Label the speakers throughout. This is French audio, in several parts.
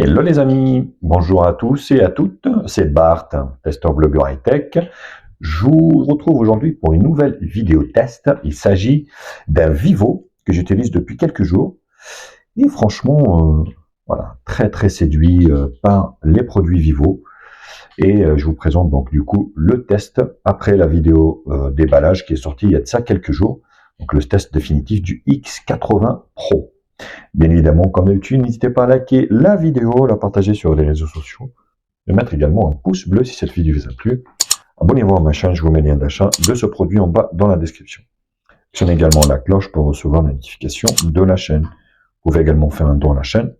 Speaker 1: Hello les amis, bonjour à tous et à toutes, c'est Bart, testeur blogueur high-tech. Je vous retrouve aujourd'hui pour une nouvelle vidéo test. Il s'agit d'un Vivo que j'utilise depuis quelques jours et franchement, voilà, très séduit par les produits Vivo. Et je vous présente donc du coup le test après la vidéo déballage qui est sortie il y a de ça quelques jours. Donc le test définitif du X80 Pro. Bien évidemment, comme d'habitude, n'hésitez pas à liker la vidéo, la partager sur les réseaux sociaux, et mettre également un pouce bleu si cette vidéo vous a plu. Abonnez-vous à ma chaîne, je vous mets le lien d'achat de ce produit en bas dans la description. Actionnez également la cloche pour recevoir la notification de la chaîne. Vous pouvez également faire un don à la chaîne.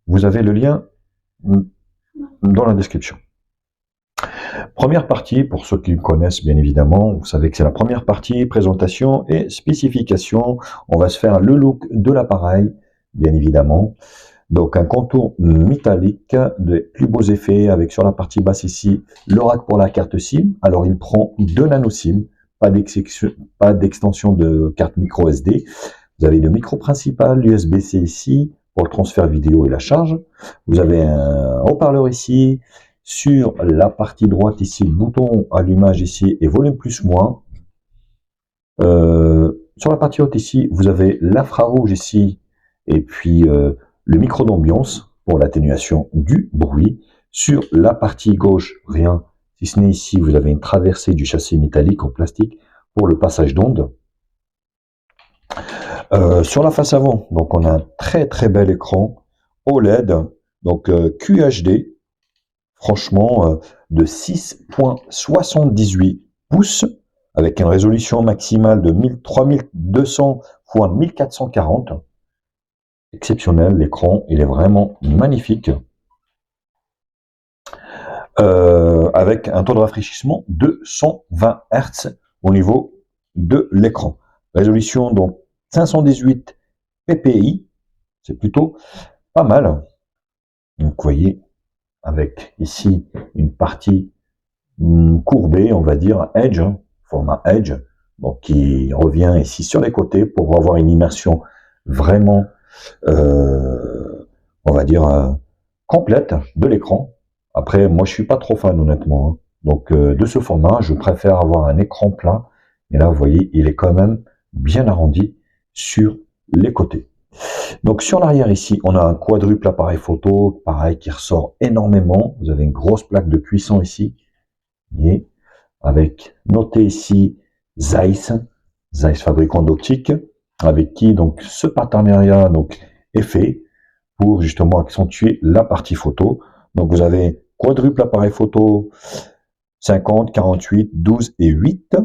Speaker 1: Vous avez le lien dans la description. Première partie, pour ceux qui me connaissent bien évidemment, vous savez que c'est la première partie, présentation et spécification. On va se faire le look de l'appareil, bien évidemment. Donc un contour métallique, de plus beaux effets avec sur la partie basse ici le rack pour la carte SIM. Alors il prend 2 nano SIM, pas d'extension de carte micro SD. Vous avez le micro principal, l'USB-C ici pour le transfert vidéo et la charge. Vous avez un haut-parleur ici. Sur la partie droite ici, le bouton allumage ici et volume plus moins. Sur la partie haute ici, vous avez l'infrarouge ici et puis le micro d'ambiance pour l'atténuation du bruit. Sur la partie gauche, rien, si ce n'est ici, vous avez une traversée du châssis métallique en plastique pour le passage d'onde. Sur la face avant, donc on a un très bel écran OLED, donc QHD, franchement, de 6,78 pouces, avec une résolution maximale de 3200 x 1440. Exceptionnel, l'écran, il est vraiment magnifique. Avec un taux de rafraîchissement de 120 Hz au niveau de l'écran. Résolution donc 518 ppi, c'est plutôt pas mal. Donc vous voyez, avec ici une partie courbée, on va dire Edge, format Edge, donc qui revient ici sur les côtés pour avoir une immersion vraiment, on va dire, complète de l'écran. Après, moi je suis pas trop fan honnêtement, hein. Donc de ce format, je préfère avoir un écran plat. Et là, vous voyez, il est quand même bien arrondi sur les côtés. Donc sur l'arrière ici, on a un quadruple appareil photo, pareil, qui ressort énormément. Vous avez une grosse plaque de cuisson ici, et avec noté ici Zeiss fabricant d'optique, avec qui donc ce partenariat donc est fait pour justement accentuer la partie photo. Donc vous avez quadruple appareil photo 50, 48, 12 et 8,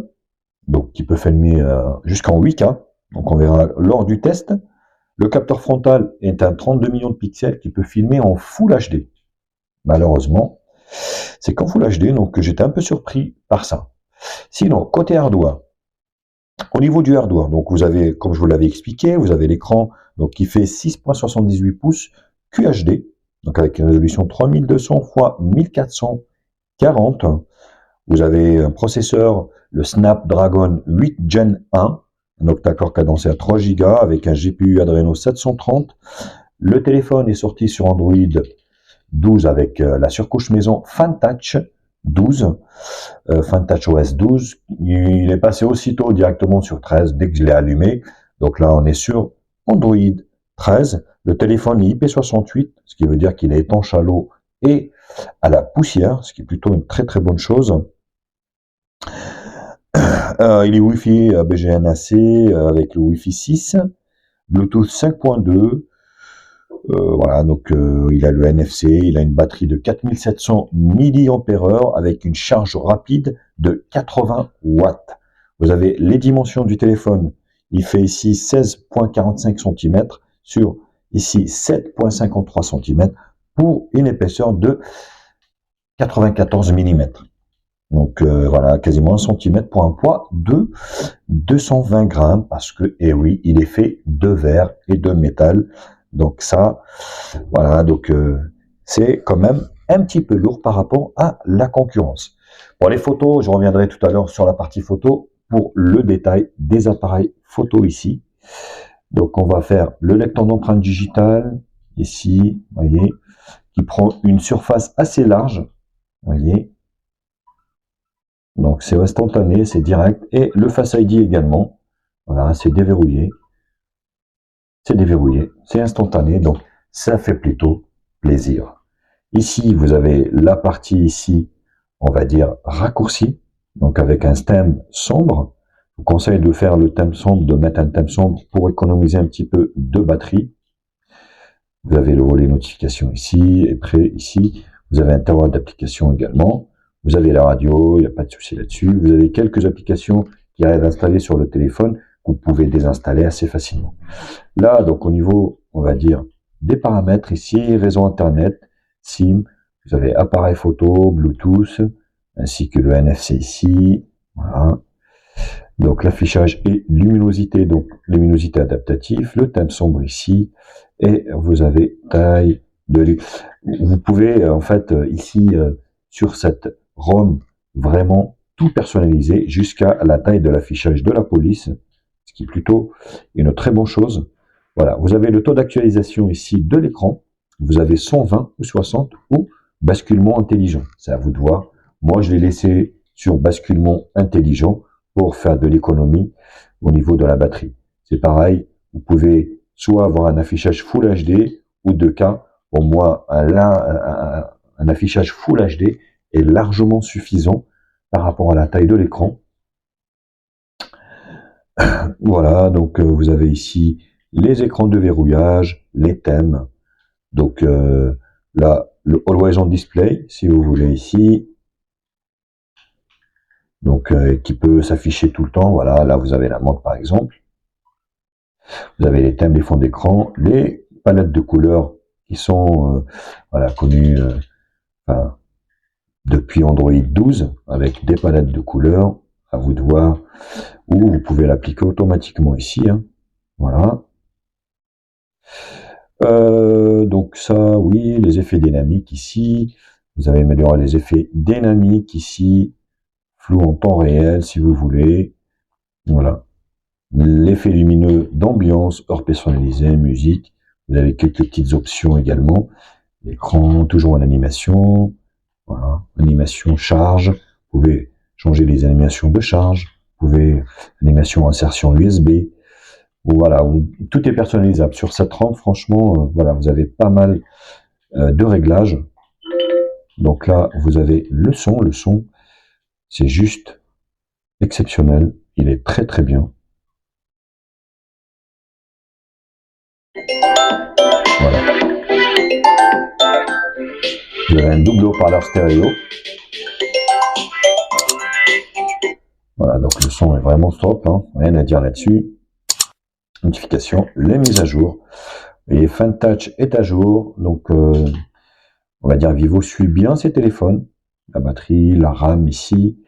Speaker 1: donc qui peut filmer jusqu'en 8K. Donc on verra lors du test. Le capteur frontal est un 32 millions de pixels qui peut filmer en Full HD. Malheureusement, c'est qu'en Full HD, donc j'étais un peu surpris par ça. Sinon, côté hardware, au niveau du hardware, donc vous avez, comme je vous l'avais expliqué, vous avez l'écran donc qui fait 6,78 pouces QHD, donc avec une résolution 3200 x 1440. Vous avez un processeur, le Snapdragon 8 Gen 1, un octa-core cadencé à 3 Go avec un GPU Adreno 730. Le téléphone est sorti sur Android 12 avec la surcouche maison FunTouch 12, FunTouch OS 12. Il est passé aussitôt directement sur 13 dès que je l'ai allumé. Donc là, on est sur Android 13. Le téléphone est IP68, ce qui veut dire qu'il est étanche à l'eau et à la poussière, ce qui est plutôt une très bonne chose. Il est Wi-Fi BGNAC avec le Wi-Fi 6, Bluetooth 5.2. Voilà, donc il a le NFC, il a une batterie de 4700 mAh avec une charge rapide de 80 watts. Vous avez les dimensions du téléphone. Il fait ici 16,45 cm sur ici 7,53 cm pour une épaisseur de 94 mm. Donc voilà, quasiment 1 cm pour un poids de 220 grammes parce que, eh oui, il est fait de verre et de métal. Donc ça, voilà, donc c'est quand même un petit peu lourd par rapport à la concurrence. Pour les photos, je reviendrai tout à l'heure sur la partie photo pour le détail des appareils photo ici. Donc on va faire le lecteur d'empreintes digitales ici, vous voyez, qui prend une surface assez large. Vous voyez. Donc c'est instantané, c'est direct. Et le Face ID également. Voilà, c'est déverrouillé. C'est déverrouillé, c'est instantané, donc ça fait plutôt plaisir. Ici, vous avez la partie ici, on va dire raccourci, donc avec un thème sombre. Je vous conseille de faire le thème sombre, de mettre un thème sombre pour économiser un petit peu de batterie. Vous avez le volet notification ici, et après ici, vous avez un tiroir d'application également. Vous avez la radio, il n'y a pas de souci là-dessus. Vous avez quelques applications qui arrivent à installer sur le téléphone, que vous pouvez désinstaller assez facilement. Là, donc au niveau, on va dire, des paramètres ici, réseau Internet, SIM, vous avez appareil photo, Bluetooth, ainsi que le NFC ici. Voilà. Donc l'affichage et luminosité, donc luminosité adaptative, le thème sombre ici, et vous avez taille de... Vous pouvez en fait ici sur cette ROM vraiment tout personnaliser jusqu'à la taille de l'affichage de la police, ce qui est plutôt une très bonne chose. Voilà, vous avez le taux d'actualisation ici de l'écran, vous avez 120 ou 60 ou basculement intelligent, c'est à vous de voir. Moi je l'ai laissé sur basculement intelligent pour faire de l'économie au niveau de la batterie. C'est pareil, vous pouvez soit avoir un affichage Full HD ou 2K. Pour moi, un affichage Full HD est largement suffisant par rapport à la taille de l'écran. Voilà, donc vous avez ici les écrans de verrouillage, les thèmes. Donc là, le Always On Display, si vous voulez ici. Donc qui peut s'afficher tout le temps. Voilà, là vous avez la montre par exemple. Vous avez les thèmes, les fonds d'écran, les palettes de couleurs qui sont voilà, connues enfin, depuis Android 12 avec des palettes de couleurs. À vous de voir, ou vous pouvez l'appliquer automatiquement ici. Hein. Voilà. Donc ça, oui, les effets dynamiques ici. Vous avez amélioré les effets dynamiques ici. Flou en temps réel si vous voulez. Voilà. L'effet lumineux d'ambiance, heure personnalisée, musique. Vous avez quelques petites options également. L'écran, toujours en animation. Voilà. Animation charge. Vous pouvez changer les animations de charge. Vous pouvez animation insertion USB. Voilà, tout est personnalisable. Sur cette rampe, franchement, voilà, vous avez pas mal de réglages. Donc là, vous avez le son. Le son, c'est juste exceptionnel. Il est très très bien. Voilà. Vous avez un double haut-parleur stéréo. Voilà, donc le son est vraiment top, hein, rien à dire là-dessus. Notification, les mises à jour. Et FunTouch est à jour, donc on va dire Vivo suit bien ses téléphones. La batterie, la RAM ici,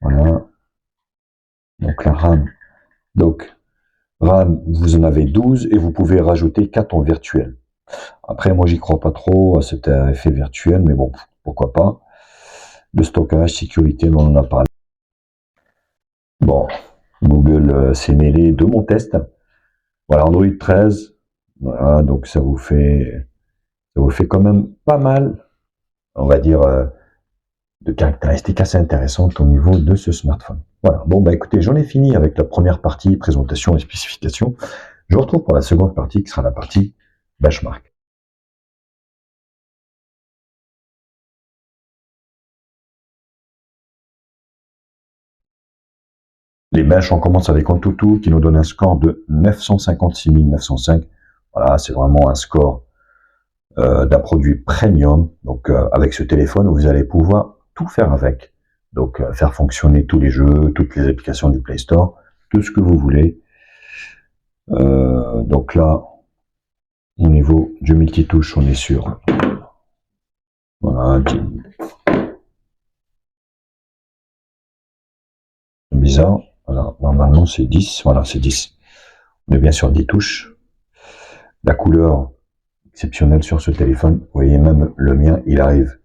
Speaker 1: voilà. Donc la RAM, donc RAM, vous en avez 12 et vous pouvez rajouter 4 en virtuel. Après, moi j'y crois pas trop à cet effet virtuel, mais bon, pourquoi pas. De stockage, sécurité, on en a parlé. Bon, Google s'est mêlé de mon test. Voilà, Android 13. Voilà, donc ça vous fait quand même pas mal, on va dire, de caractéristiques assez intéressantes au niveau de ce smartphone. Voilà, bon bah écoutez, j'en ai fini avec la première partie, présentation et spécification. Je vous retrouve pour la seconde partie qui sera la partie benchmark. Les benches, on commence avec Antutu qui nous donne un score de 956 905. Voilà, c'est vraiment un score d'un produit premium. Donc avec ce téléphone, vous allez pouvoir tout faire avec. Donc faire fonctionner tous les jeux, toutes les applications du Play Store, tout ce que vous voulez. Donc là, au niveau du multitouche, on est sûr. Voilà, c'est bizarre. Voilà, normalement c'est 10. Voilà, c'est 10. On est bien sur 10 touches. La couleur exceptionnelle sur ce téléphone. Vous voyez, même le mien, il arrive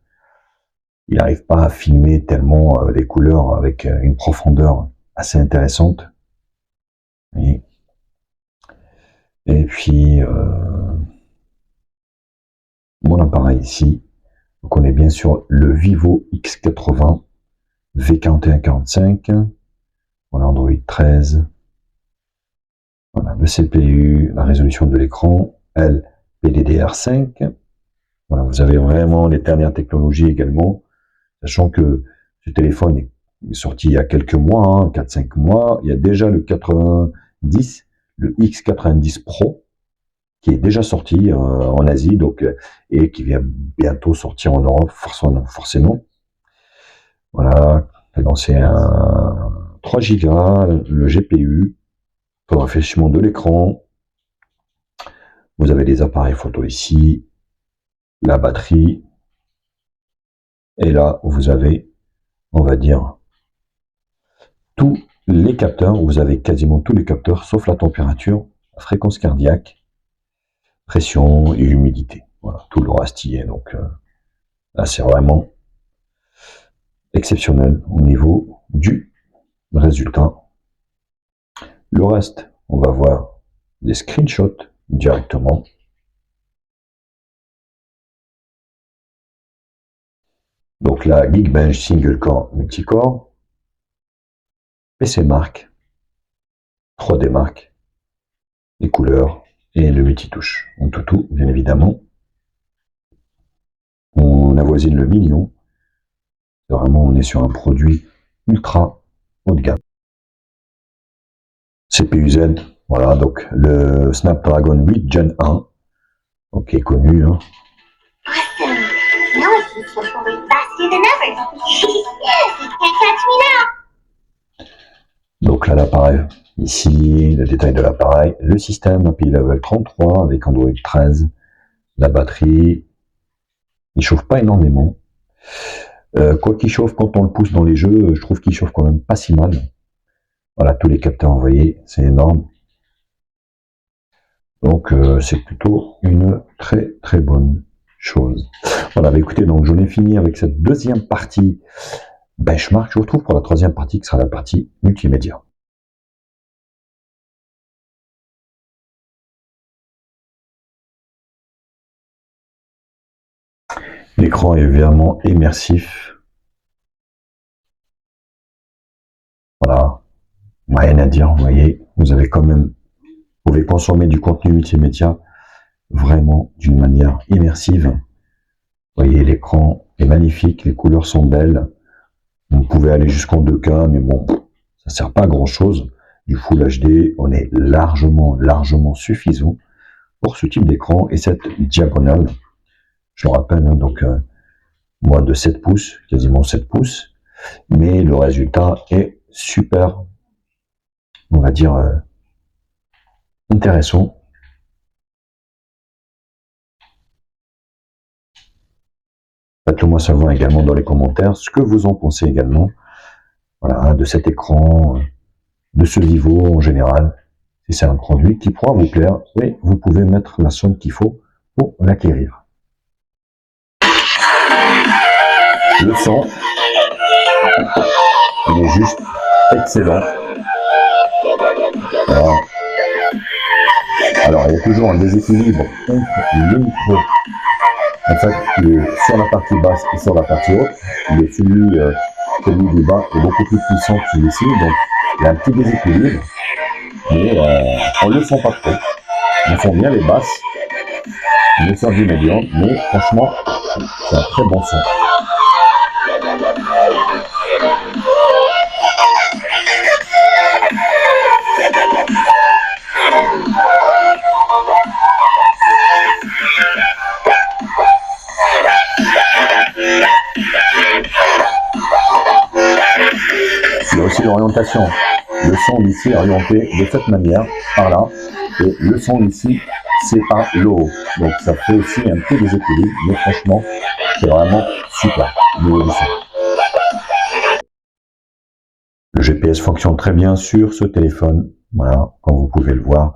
Speaker 1: pas à filmer tellement les couleurs avec une profondeur assez intéressante. Et puis, mon appareil ici. Donc on est bien sur le Vivo X80 V4145. Voilà, Android 13. Voilà, le CPU, la résolution de l'écran, LPDDR5. Voilà, vous avez vraiment les dernières technologies également, sachant que ce téléphone est sorti il y a quelques mois, 4-5 mois. Il y a déjà le 90, le X90 Pro, qui est déjà sorti en Asie, donc, et qui vient bientôt sortir en Europe, forcément. Voilà, donc c'est un 3 Go, le GPU, le rafraîchissement de l'écran. Vous avez les appareils photo ici, la batterie, et là vous avez, on va dire, tous les capteurs. Vous avez quasiment tous les capteurs, sauf la température, la fréquence cardiaque, pression et humidité. Voilà, tout le reste y est. Donc là, c'est vraiment exceptionnel au niveau du résultat. Le reste, on va voir des screenshots directement. Donc la Geekbench Single Core Multicore, PC Mark, 3D Mark, les couleurs et le multitouche. En tout, bien évidemment. On avoisine le million. Vraiment, on est sur un produit ultra haut de gamme. CPU Z, voilà, donc le Snapdragon 8 Gen 1, ok, connu. Hein. Donc là, l'appareil, ici, le détail de l'appareil, le système API Level 33 avec Android 13, la batterie, il chauffe pas énormément. Quoi qu'il chauffe quand on le pousse dans les jeux, je trouve qu'il chauffe quand même pas si mal. Voilà, tous les capteurs envoyés, c'est énorme. Donc c'est plutôt une très bonne chose. Voilà, bah écoutez, donc j'en ai fini avec cette deuxième partie benchmark. Je vous retrouve pour la troisième partie qui sera la partie multimédia. L'écran est vraiment immersif. Voilà, rien à dire, vous voyez, vous avez quand même, vous pouvez consommer du contenu multimédia vraiment d'une manière immersive. Vous voyez, l'écran est magnifique, les couleurs sont belles. Vous pouvez aller jusqu'en 2K, mais bon, ça ne sert pas à grand chose. Du Full HD, on est largement suffisant pour ce type d'écran et cette diagonale. Je le rappelle, hein, donc moins de 7 pouces, quasiment 7 pouces, mais le résultat est super, on va dire, intéressant. Faites-le moi savoir également dans les commentaires ce que vous en pensez également, voilà, de cet écran, de ce Vivo en général. Si c'est un produit qui pourra vous plaire, oui, vous pouvez mettre la somme qu'il faut pour l'acquérir. Le son, il est juste excellent. Voilà. Alors, il y a toujours un déséquilibre entre le micro, en fait, qui est sur la partie basse et sur la partie haute. Celui du bas est beaucoup plus puissant que celui-ci, donc il y a un petit déséquilibre, mais on ne le sent pas trop. On sent bien les basses, on est sur du médium, mais franchement, c'est un très bon son. Il y a aussi l'orientation. Le son ici est orienté de cette manière, par là, et le son ici, c'est par le haut. Donc ça fait aussi un petit déséquilibre, mais franchement, c'est vraiment super au niveau du son. Le GPS fonctionne très bien sur ce téléphone, voilà, comme vous pouvez le voir.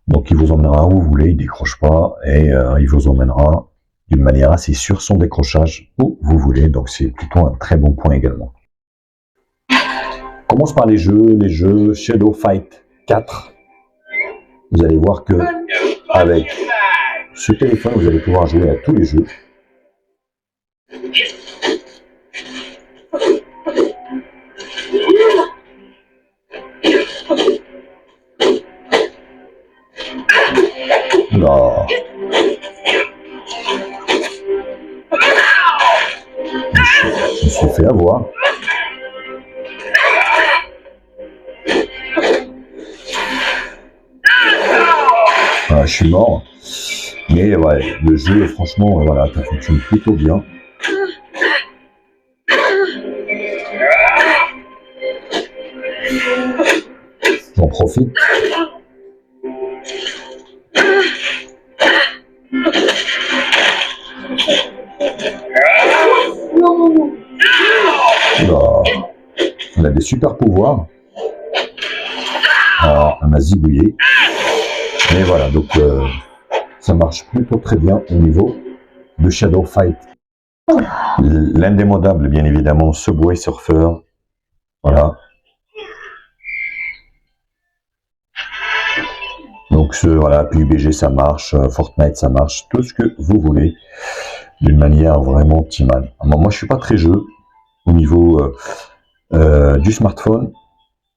Speaker 1: Donc il vous emmènera où vous voulez, il ne décroche pas, et il vous emmènera d'une manière assez sûre son décrochage où vous voulez, donc c'est plutôt un très bon point également. On commence par les jeux Shadow Fight 4. Vous allez voir que avec ce téléphone, vous allez pouvoir jouer à tous les jeux. Là. Je me suis fait avoir. Voilà, je suis mort. Mais ouais, le jeu, franchement, voilà, ça fonctionne plutôt bien. J'en profite. Là, on a des super pouvoirs. Alors, elle m'a zigouillé. Mais voilà, donc ça marche plutôt très bien au niveau de Shadow Fight. L'indémodable, bien évidemment, Subway Surfer. Voilà. Donc voilà, PUBG ça marche, Fortnite ça marche, tout ce que vous voulez, d'une manière vraiment optimale. Alors, moi je suis pas très jeu au niveau du smartphone,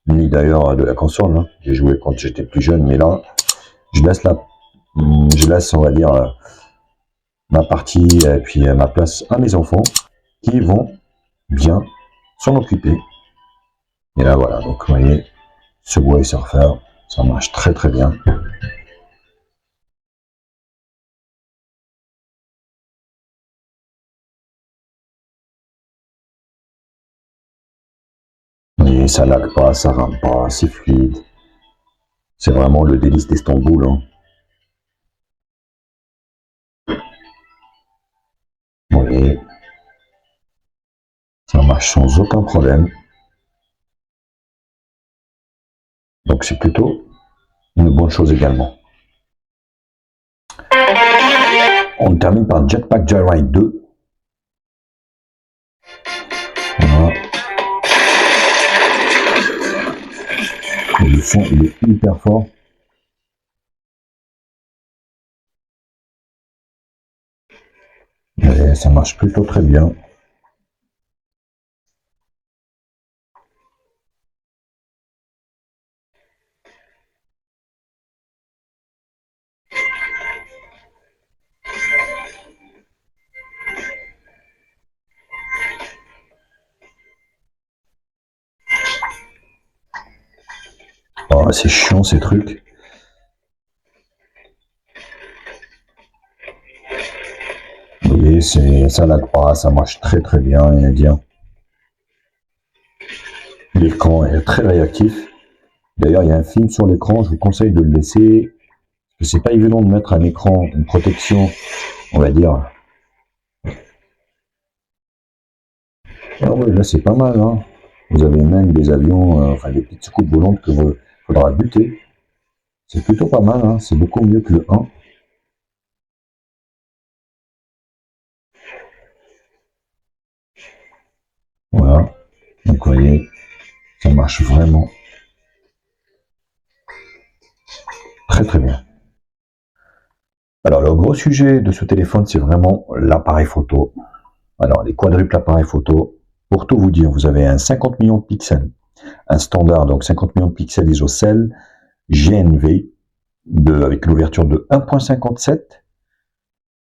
Speaker 1: ni d'ailleurs de la console. Hein. J'ai joué quand j'étais plus jeune, mais là, je laisse on va dire ma partie et puis ma place à mes enfants qui vont bien s'en occuper. Et là voilà, donc vous voyez, Subway Surfer, ça marche très très bien. Et ça lag pas, ça rame pas, c'est fluide. C'est vraiment le délice d'Istanbul. Hein. Vous voyez, ça marche sans aucun problème. Donc c'est plutôt une bonne chose également. On termine par Jetpack Joyride 2. Voilà. Et le son il est hyper fort. Et ça marche plutôt très bien. Oh, c'est chiant ces trucs. Vous voyez, ça lag pas, ça marche très très bien, rien à dire. L'écran est très réactif. D'ailleurs, il y a un film sur l'écran, je vous conseille de le laisser. C'est pas évident de mettre un écran, une protection, on va dire. Ah ouais, là c'est pas mal, hein. Vous avez même des avions, enfin des petites soucoupes volantes que vous faudra buter. C'est plutôt pas mal, hein. C'est beaucoup mieux que le 1. Voilà. Donc vous voyez, ça marche vraiment très très bien. Alors le gros sujet de ce téléphone, c'est vraiment l'appareil photo. Alors les quadruples appareils photo, pour tout vous dire, vous avez un 50 millions de pixels, un standard, donc 50 millions de pixels isocèle, GNV, avec l'ouverture de 1.57.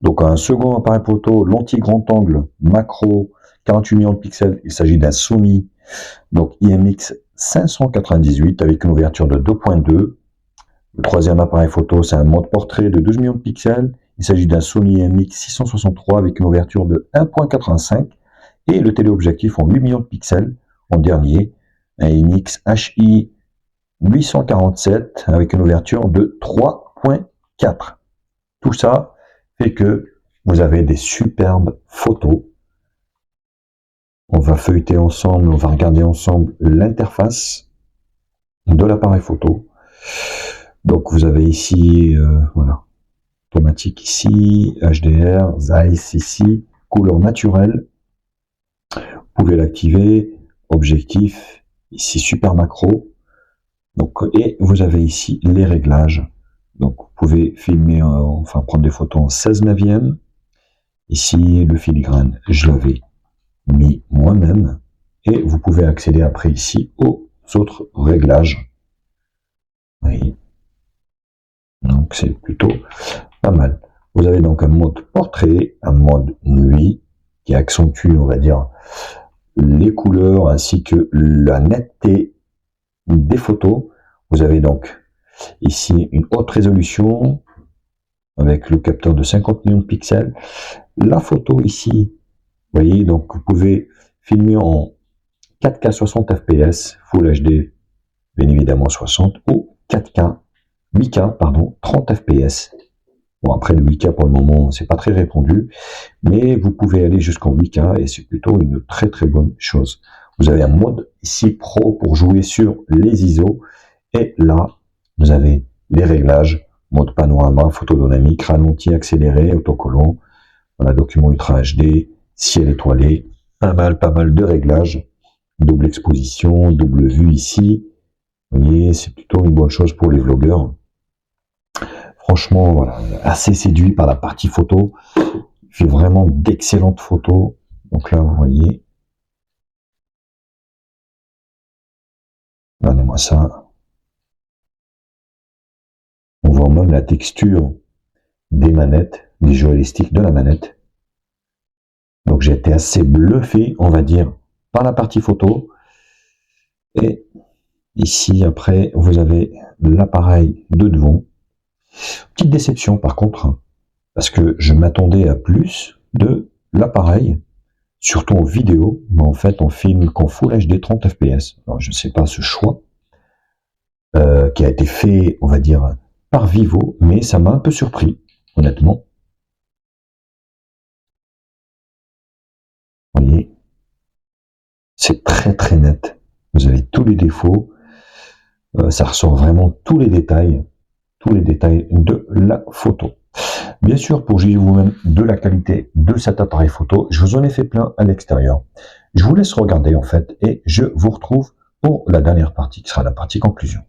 Speaker 1: Donc un second appareil photo, lentille grand angle, macro, 48 millions de pixels, il s'agit d'un Sony, donc IMX 598 avec une ouverture de 2.2. Le troisième appareil photo, c'est un mode portrait de 12 millions de pixels. Il s'agit d'un Sony IMX 663 avec une ouverture de 1.85 et le téléobjectif en 8 millions de pixels en dernier, un IMX HI 847 avec une ouverture de 3.4. Tout ça fait que vous avez des superbes photos. On va feuilleter ensemble, on va regarder ensemble l'interface de l'appareil photo. Donc vous avez ici, voilà, automatique ici, HDR, Zeiss ici, couleur naturelle. Vous pouvez l'activer, objectif, ici super macro. Donc, et vous avez ici les réglages Donc vous pouvez filmer, enfin prendre des photos en 16/9. Ici, le filigrane, je l'avais mis moi-même. Et vous pouvez accéder après ici aux autres réglages. Oui. Donc c'est plutôt pas mal. Vous avez donc un mode portrait, un mode nuit, qui accentue, on va dire, les couleurs ainsi que la netteté des photos. Vous avez donc ici une haute résolution avec le capteur de 50 millions de pixels. La photo ici, vous voyez, donc vous pouvez filmer en 4K 60 fps, Full HD, bien évidemment 60, ou 4K, 8K, pardon, 30 fps. Bon, après le 8K pour le moment, c'est pas très répandu, mais vous pouvez aller jusqu'en 8K et c'est plutôt une très très bonne chose. Vous avez un mode ici pro pour jouer sur les ISO et là, vous avez les réglages, mode panorama, photo dynamique, ralenti, accéléré, autocollant, voilà, document Ultra HD, ciel étoilé, pas mal de réglages, double exposition, double vue ici. Vous voyez, c'est plutôt une bonne chose pour les vlogueurs. Franchement, voilà, assez séduit par la partie photo. Il fait vraiment d'excellentes photos. Donc là, vous voyez. Regardez-moi ça. On voit même la texture des manettes, des joysticks de la manette. Donc j'ai été assez bluffé, on va dire, par la partie photo. Et ici, après, vous avez l'appareil de devant. Petite déception par contre, parce que je m'attendais à plus de l'appareil, surtout en vidéo, mais en fait on filme qu'en Full HD 30 fps. Alors je ne sais pas ce choix qui a été fait, on va dire, par Vivo, mais ça m'a un peu surpris, honnêtement. Vous voyez, c'est très très net. Vous avez tous les défauts, ça ressort vraiment tous les détails de la photo. Bien sûr, pour juger vous-même de la qualité de cet appareil photo, je vous en ai fait plein à l'extérieur. Je vous laisse regarder en fait et je vous retrouve pour la dernière partie qui sera la partie conclusion.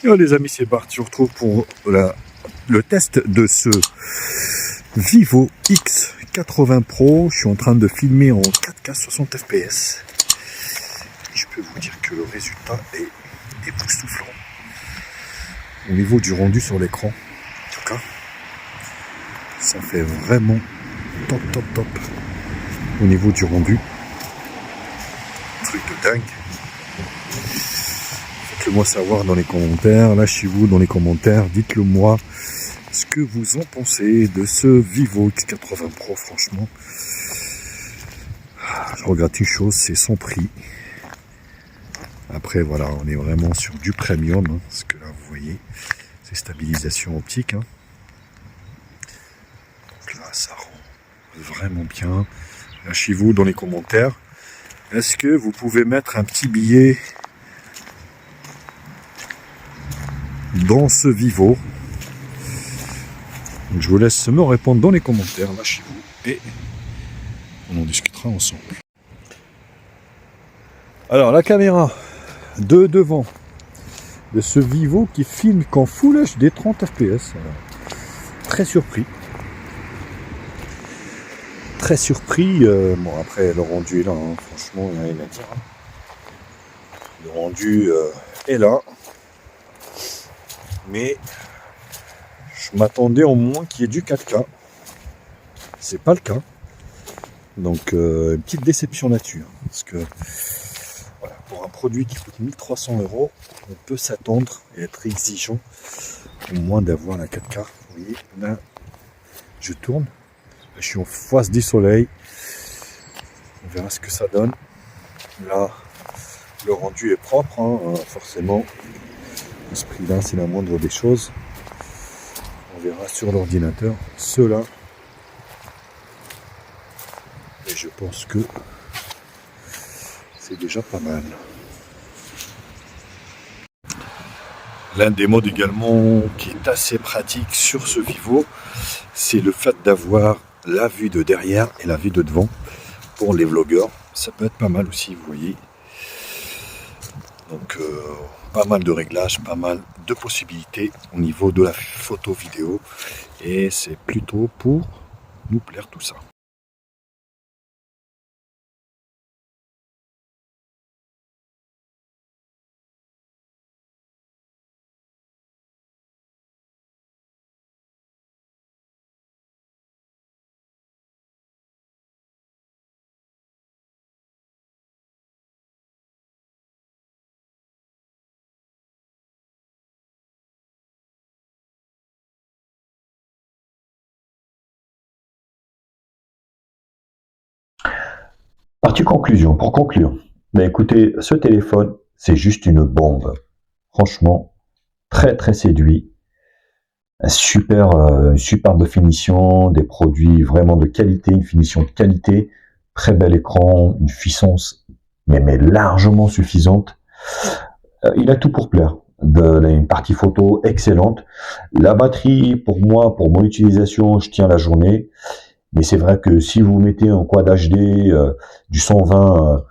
Speaker 2: Et les amis, c'est parti, on retrouve pour le test de ce Vivo X80 Pro. Je suis en train de filmer en 4K 60 fps. Et je peux vous dire que le résultat est époustouflant au niveau du rendu sur l'écran. En tout cas, Ça fait vraiment top, top, top au niveau du rendu. Truc de dingue. Faites-le moi savoir dans les commentaires. Lâchez-vous dans les commentaires. Dites-le moi ce que vous en pensez de ce Vivo X80 Pro. Franchement, je regrette une chose, c'est son prix. Après, voilà, on est vraiment sur du premium. Hein, parce que là, vous voyez, c'est stabilisation optique. Hein. Donc là, ça rend vraiment bien. Lâchez-vous dans les commentaires. Est-ce que vous pouvez mettre un petit billet dans ce Vivo? Donc, je vous laisse me répondre dans les commentaires. Lâchez-vous et on en discutera ensemble. Alors, la caméra de devant de ce Vivo qui filme qu'en Full HD 30 fps. Très surpris. Très surpris. Bon, après, le rendu est là. Hein. Franchement, il n'y a rien à dire. Hein. Le rendu est là. Mais je m'attendais au moins qu'il y ait du 4K. C'est pas le cas. Donc, une petite déception là-dessus. Hein, parce que voilà, pour un produit qui coûte 1300 €, on peut s'attendre et être exigeant au moins d'avoir la 4K. Vous voyez, là, je tourne. Je suis en face du soleil. On verra ce que ça donne. Là, le rendu est propre. Hein, forcément, ce prix-là, c'est la moindre des choses. On verra sur l'ordinateur. Ceux-là. Et je pense que c'est déjà pas mal. L'un des modes également qui est assez pratique sur ce Vivo, c'est le fait d'avoir la vue de derrière et la vue de devant pour les vlogueurs. Ça peut être pas mal aussi, vous voyez. Donc pas mal de réglages, pas mal de possibilités au niveau de la photo vidéo. Et c'est plutôt pour nous plaire tout ça.
Speaker 1: Partie conclusion, pour conclure. Mais écoutez, ce téléphone, c'est juste une bombe. Franchement, très très séduit. Un superbe finition, des produits vraiment de qualité, une finition de qualité, très bel écran, une puissance mais largement suffisante. Il a tout pour plaire. Une partie photo excellente. La batterie, pour moi, pour mon utilisation, je tiens la journée. Mais c'est vrai que si vous mettez un quad HD du 120,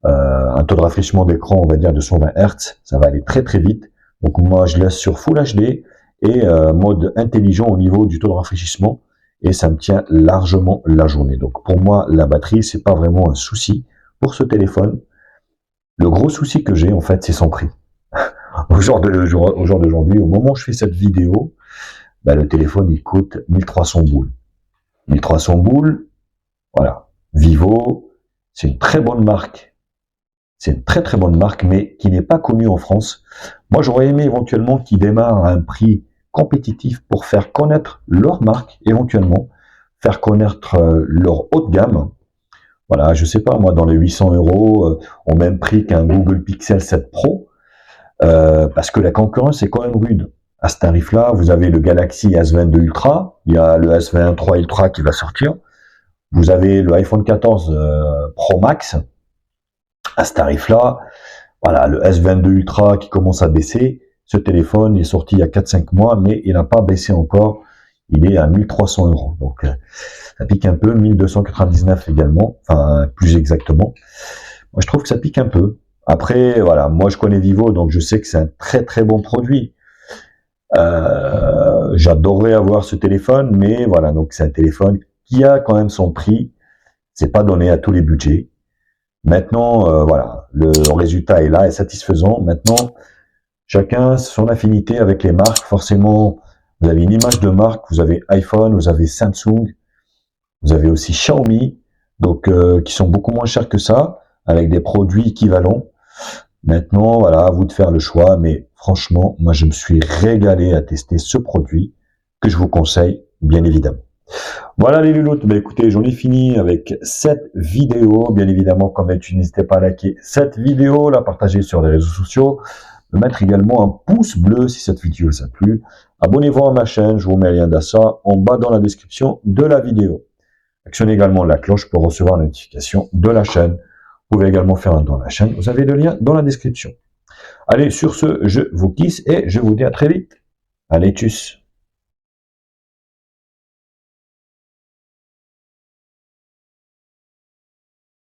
Speaker 1: un taux de rafraîchissement d'écran, on va dire de 120 Hz, ça va aller très très vite. Donc moi, je laisse sur Full HD et mode intelligent au niveau du taux de rafraîchissement et ça me tient largement la journée. Donc pour moi, la batterie, c'est pas vraiment un souci pour ce téléphone. Le gros souci que j'ai, en fait, c'est son prix. Au jour d'aujourd'hui, au moment où je fais cette vidéo, bah, le téléphone, il coûte 1300 boules. 1300 boules, voilà. Vivo, c'est une très bonne marque. C'est une très très bonne marque, mais qui n'est pas connue en France. Moi, j'aurais aimé éventuellement qu'ils démarrent à un prix compétitif pour faire connaître leur marque, éventuellement, faire connaître leur haut de gamme. Voilà, je sais pas, moi, dans les 800 €, au même prix qu'un Google Pixel 7 Pro, parce que la concurrence est quand même rude. À ce tarif-là, vous avez le Galaxy S22 Ultra, il y a le S23 Ultra qui va sortir, vous avez le iPhone 14 Pro Max. À ce tarif-là, voilà, le S22 Ultra qui commence à baisser. Ce téléphone est sorti il y a 4-5 mois, mais il n'a pas baissé encore. Il est à 1300 €. Donc, ça pique un peu. 1299 également, enfin, plus exactement. Moi, je trouve que ça pique un peu. Après, voilà, moi, je connais Vivo, donc je sais que c'est un très, très bon produit. J'adorerais avoir ce téléphone, mais voilà, donc c'est un téléphone qui a quand même son prix. C'est pas donné à tous les budgets. Maintenant, voilà, le résultat est là, est satisfaisant. Maintenant, chacun son affinité avec les marques. Forcément, Vous avez une image de marque, vous avez iPhone, vous avez Samsung, vous avez aussi Xiaomi, donc qui sont beaucoup moins chers que ça, avec des produits équivalents. Maintenant, voilà, à vous de faire le choix, mais franchement, moi je me suis régalé à tester ce produit que je vous conseille, bien évidemment. Voilà les louloutes, bah écoutez, j'en ai fini avec cette vidéo, bien évidemment, comme d'habitude, n'hésitez pas à liker cette vidéo, la partager sur les réseaux sociaux, me mettre également un pouce bleu si cette vidéo vous a plu. Abonnez-vous à ma chaîne, je vous mets le lien d'achat en bas dans la description de la vidéo. Actionnez également la cloche pour recevoir la notification de la chaîne. Vous pouvez également faire un don à la chaîne, vous avez le lien dans la description. Allez, sur ce, je vous kiss et je vous dis à très vite. Allez, tchuss.